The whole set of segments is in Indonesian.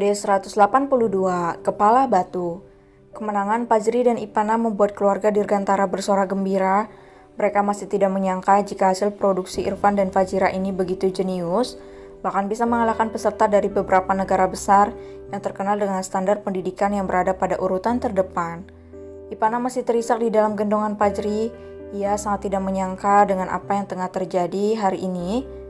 Episode 182, Kepala Batu. Kemenangan Fajri dan Ipana membuat keluarga Dirgantara bersorak gembira. Mereka masih tidak menyangka jika hasil produksi Irfan dan Fajira ini begitu jenius, bahkan bisa mengalahkan peserta dari beberapa negara besar yang terkenal dengan standar pendidikan yang berada pada urutan terdepan. Ipana masih terisak di dalam gendongan Fajri. Ia sangat tidak menyangka dengan apa yang tengah terjadi hari ini.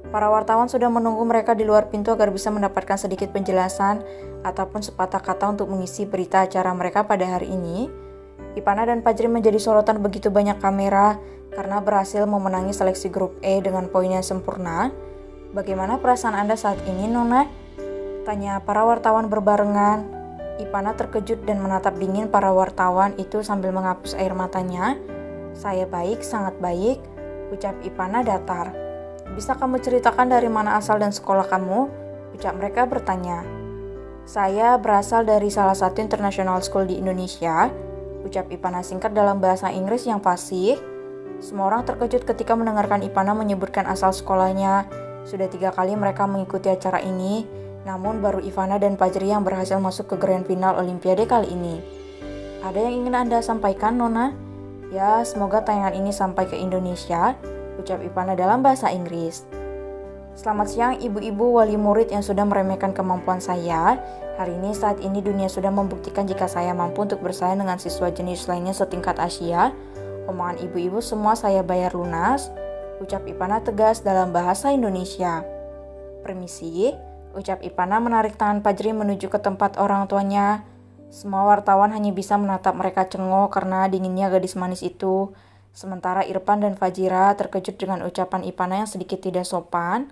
Para wartawan sudah menunggu mereka di luar pintu agar bisa mendapatkan sedikit penjelasan ataupun sepatah kata untuk mengisi berita acara mereka pada hari ini. Ipana dan Fajri menjadi sorotan begitu banyak kamera karena berhasil memenangi seleksi grup E dengan poin yang sempurna. Bagaimana perasaan Anda saat ini, Nona? Tanya para wartawan berbarengan. Ipana terkejut dan menatap dingin para wartawan itu sambil menghapus air matanya. Saya baik, sangat baik, ucap Ipana datar. Bisa kamu ceritakan dari mana asal dan sekolah kamu? Ucap mereka bertanya. Saya berasal dari salah satu international school di Indonesia, ucap Ipana singkat dalam bahasa Inggris yang fasih. Semua orang terkejut ketika mendengarkan Ipana menyebutkan asal sekolahnya. Sudah 3 kali mereka mengikuti acara ini, namun baru Ipana dan Fajri yang berhasil masuk ke grand final Olimpiade kali ini. Ada yang ingin Anda sampaikan, Nona? Ya, semoga tayangan ini sampai ke Indonesia, ucap Ipana dalam bahasa Inggris. Selamat siang ibu-ibu wali murid yang sudah meremehkan kemampuan saya. Hari ini saat ini dunia sudah membuktikan jika saya mampu untuk bersaing dengan siswa jenis lainnya setingkat Asia. Omongan ibu-ibu semua saya bayar lunas, ucap Ipana tegas dalam bahasa Indonesia. Permisi, ucap Ipana menarik tangan Fajri menuju ke tempat orang tuanya. Semua wartawan hanya bisa menatap mereka cengok karena dinginnya gadis manis itu. Sementara Irfan dan Fajira terkejut dengan ucapan Ipana yang sedikit tidak sopan.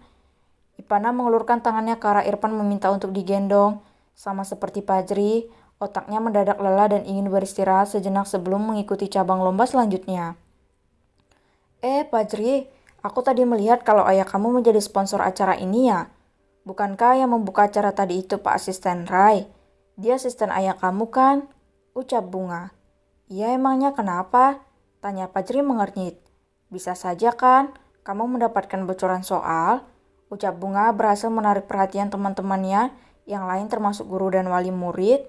Ipana mengulurkan tangannya ke arah Irfan meminta untuk digendong. Sama seperti Fajri, otaknya mendadak lelah dan ingin beristirahat sejenak sebelum mengikuti cabang lomba selanjutnya. Fajri, aku tadi melihat kalau ayah kamu menjadi sponsor acara ini ya? Bukankah yang membuka acara tadi itu Pak Asisten Rai? Dia asisten ayah kamu kan? Ucap Bunga. Iya emangnya kenapa? Tanya Fajri mengernyit. Bisa saja kan, kamu mendapatkan bocoran soal? Ucap Bunga berhasil menarik perhatian teman-temannya, yang lain termasuk guru dan wali murid.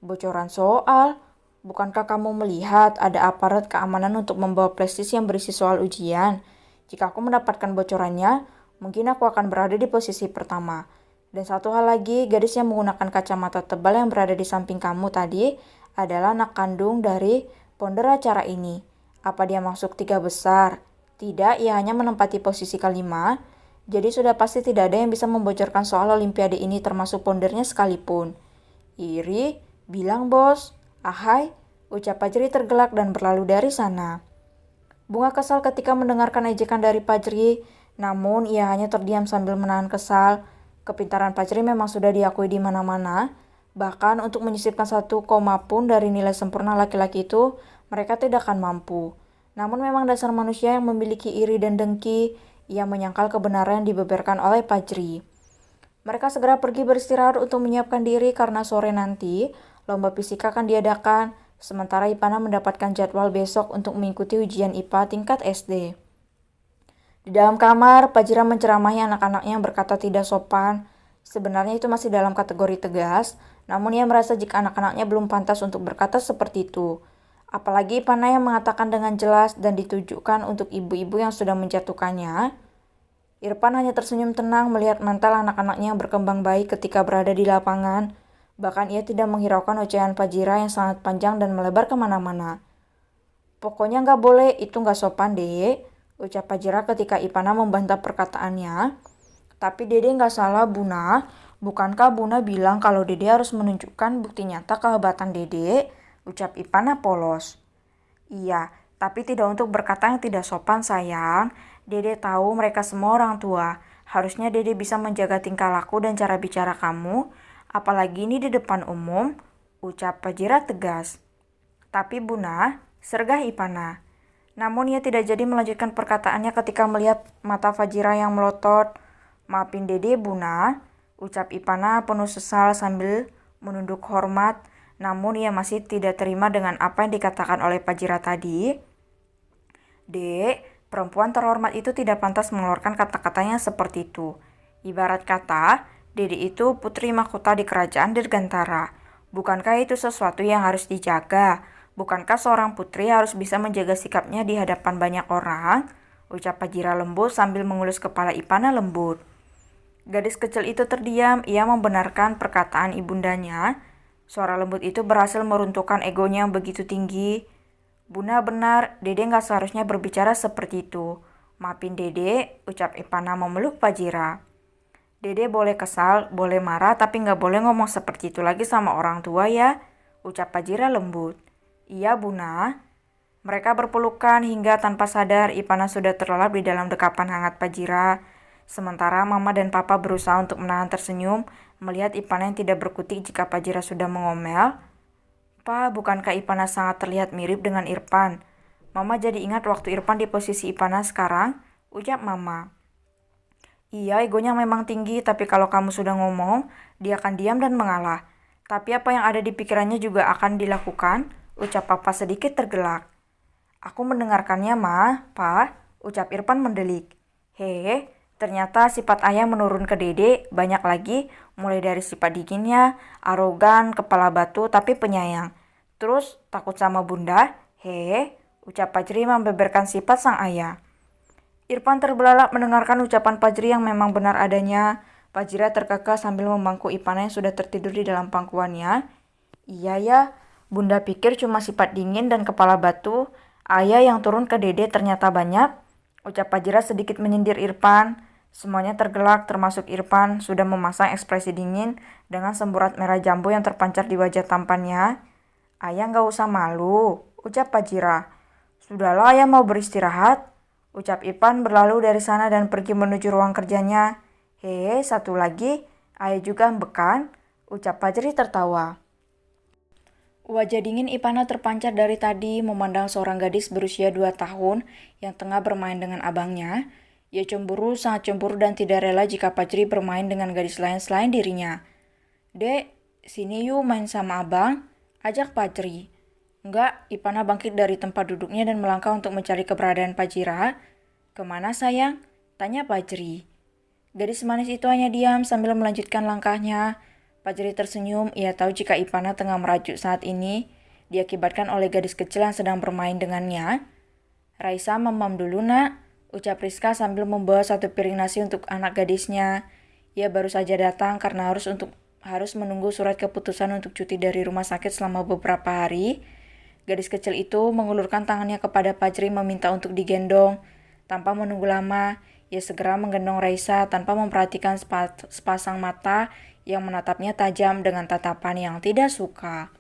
Bocoran soal? Bukankah kamu melihat ada aparat keamanan untuk membawa flashdisk yang berisi soal ujian? Jika aku mendapatkan bocorannya, mungkin aku akan berada di posisi pertama. Dan satu hal lagi, gadis yang menggunakan kacamata tebal yang berada di samping kamu tadi adalah anak kandung dari founder acara ini. Apa dia masuk 3 besar? Tidak, ia hanya menempati posisi kelima. Jadi sudah pasti tidak ada yang bisa membocorkan soal Olimpiade ini termasuk foundernya sekalipun. Iri, bilang bos. Ahai, ucap Fajri tergelak dan berlalu dari sana. Bunga kesal ketika mendengarkan ejekan dari Fajri, namun ia hanya terdiam sambil menahan kesal. Kepintaran Fajri memang sudah diakui di mana-mana. Bahkan untuk menyisipkan 1 koma pun dari nilai sempurna laki-laki itu, mereka tidak akan mampu. Namun memang dasar manusia yang memiliki iri dan dengki, ia menyangkal kebenaran yang dibeberkan oleh Fajri. Mereka segera pergi beristirahat untuk menyiapkan diri karena sore nanti, lomba fisika akan diadakan, sementara Ipana mendapatkan jadwal besok untuk mengikuti ujian IPA tingkat SD. Di dalam kamar, Fajira menceramahi anak-anaknya yang berkata tidak sopan. Sebenarnya itu masih dalam kategori tegas, namun ia merasa jika anak-anaknya belum pantas untuk berkata seperti itu. Apalagi Ipana yang mengatakan dengan jelas dan ditujukan untuk ibu-ibu yang sudah menjatuhkannya. Irfan hanya tersenyum tenang melihat mental anak-anaknya yang berkembang baik ketika berada di lapangan. Bahkan ia tidak menghiraukan ocehan Fajira yang sangat panjang dan melebar kemana-mana. Pokoknya nggak boleh, itu nggak sopan deh, ucap Fajira ketika Ipana membantah perkataannya. Tapi Dede nggak salah Buna, bukankah Buna bilang kalau Dede harus menunjukkan bukti nyata kehebatan Dede? Ucap Ipana polos. Iya, tapi tidak untuk berkata yang tidak sopan sayang. Dede tahu mereka semua orang tua. Harusnya Dede bisa menjaga tingkah laku dan cara bicara kamu. Apalagi ini di depan umum, ucap Fajira tegas. Tapi Buna, sergah Ipana. Namun ia tidak jadi melanjutkan perkataannya ketika melihat mata Fajira yang melotot. Maafin Dede Buna, ucap Ipana penuh sesal sambil menunduk hormat. Namun ia masih tidak terima dengan apa yang dikatakan oleh Fajira tadi. Dek, perempuan terhormat itu tidak pantas mengeluarkan kata-katanya seperti itu. Ibarat kata, Dede itu putri mahkota di kerajaan Dirgantara. Bukankah itu sesuatu yang harus dijaga? Bukankah seorang putri harus bisa menjaga sikapnya di hadapan banyak orang? Ucap Fajira lembut sambil mengelus kepala Ipana lembut. Gadis kecil itu terdiam, ia membenarkan perkataan ibundanya. Suara lembut itu berhasil meruntuhkan egonya yang begitu tinggi. Bunda benar, Dede gak seharusnya berbicara seperti itu. Maafin Dede, ucap Ipana memeluk Fajira. Dede boleh kesal, boleh marah, tapi gak boleh ngomong seperti itu lagi sama orang tua ya, ucap Fajira lembut. Iya Bunda. Mereka berpelukan hingga tanpa sadar Ipana sudah terlelap di dalam dekapan hangat Fajira. Sementara Mama dan Papa berusaha untuk menahan tersenyum melihat Ipana yang tidak berkutik jika Fajira sudah mengomel. Pa, bukankah Ipana sangat terlihat mirip dengan Irfan? Mama jadi ingat waktu Irfan di posisi Ipana sekarang, ucap Mama. Iya, egonya memang tinggi, tapi kalau kamu sudah ngomong, dia akan diam dan mengalah. Tapi apa yang ada di pikirannya juga akan dilakukan, ucap Papa sedikit tergelak. Aku mendengarkannya, Ma, Pa, ucap Irfan mendelik. Hehe, ternyata sifat ayah menurun ke Dede, banyak lagi, mulai dari sifat dinginnya, arogan, kepala batu, tapi penyayang. Terus, takut sama Bunda, hehe, ucap Fajri membeberkan sifat sang ayah. Irfan terbelalak mendengarkan ucapan Fajri yang memang benar adanya. Fajira terkekeh sambil membangkuk Ipana yang sudah tertidur di dalam pangkuannya. Iya ya, Bunda pikir cuma sifat dingin dan kepala batu. Ayah yang turun ke Dede ternyata banyak. Ucap Fajira sedikit menyindir Irfan. Semuanya tergelak termasuk Irfan sudah memasang ekspresi dingin dengan semburat merah jambu yang terpancar di wajah tampannya. Ayah gak usah malu, ucap Fajira. Sudahlah ayah mau beristirahat. Ucap Irfan berlalu dari sana dan pergi menuju ruang kerjanya. Hehe, satu lagi, ayah juga ambekan, ucap Fajri tertawa. Wajah dingin Ipana terpancar dari tadi memandang seorang gadis berusia 2 tahun yang tengah bermain dengan abangnya. Ia cemburu, sangat cemburu dan tidak rela jika Fajri bermain dengan gadis lain selain dirinya. Dek, sini yuk main sama abang, ajak Fajri. Enggak, Ipana bangkit dari tempat duduknya dan melangkah untuk mencari keberadaan Fajira. Kemana sayang? Tanya Fajri. Gadis manis itu hanya diam sambil melanjutkan langkahnya. Fajri tersenyum, ia tahu jika Ipana tengah merajuk saat ini, diakibatkan oleh gadis kecil yang sedang bermain dengannya. Raisa, mamam dulu nak, ucap Rizka sambil membawa satu piring nasi untuk anak gadisnya. Ia baru saja datang karena harus menunggu surat keputusan untuk cuti dari rumah sakit selama beberapa hari. Gadis kecil itu mengulurkan tangannya kepada Fajri meminta untuk digendong. Tanpa menunggu lama, ia segera menggendong Raisa tanpa memperhatikan sepasang mata yang menatapnya tajam dengan tatapan yang tidak suka.